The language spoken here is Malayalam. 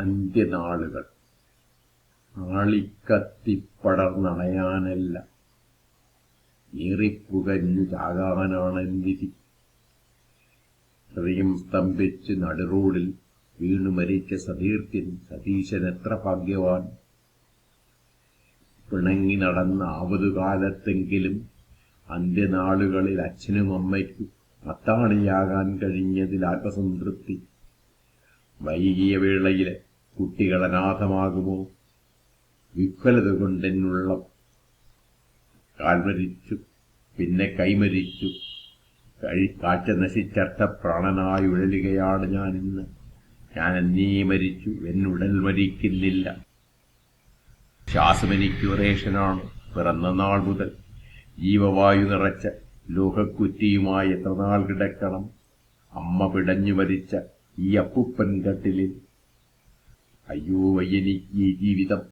അന്ത്യനാളുകൾ ആളിക്കത്തിപ്പടർന്നണയാനല്ല, ഏറിപ്പുകഞ്ഞു ചാകാനാണെൻ വിധി. ഹൃദയം സ്തംഭിച്ച് നടുറോഡിൽ വീണു മരിച്ച സതീർത്ഥ്യൻ സതീശൻ എത്ര ഭാഗ്യവാൻ. പിണങ്ങി നടന്ന ആവതുകാലത്തെങ്കിലും അന്ത്യനാളുകളിൽ അച്ഛനും അമ്മയ്ക്കും അത്താണിയാകാൻ കഴിഞ്ഞതിൽ ആത്മസംതൃപ്തി. വൈകിയ വേളയിൽ കുട്ടികൾ അനാഥമാകുമോ? വിഫലത കൊണ്ടെന്നുള്ള കാൽമരിച്ചു, പിന്നെ കൈമരിച്ചു. കാഴ്ച നശിച്ചർത്ഥപ്രാണനായി ഉഴലുകയാണ് ഞാനിന്ന്. ഞാൻ എന്നീ മരിച്ചു, എന്നുടൽ മരിക്കുന്നില്ല. ശ്വാസമെനിക്ക് റേഷനാണ്. പിറന്ന നാൾ മുതൽ ജീവവായു നിറച്ച ലോഹക്കുറ്റിയുമായി എത്ര നാൾ കിടക്കണം? അമ്മ പിടഞ്ഞു മരിച്ച ഈ അപ്പുപ്പൻ കട്ടിലിൽ. അയ്യോ വയ്യെനിക്ക് ഈ ജീവിതം.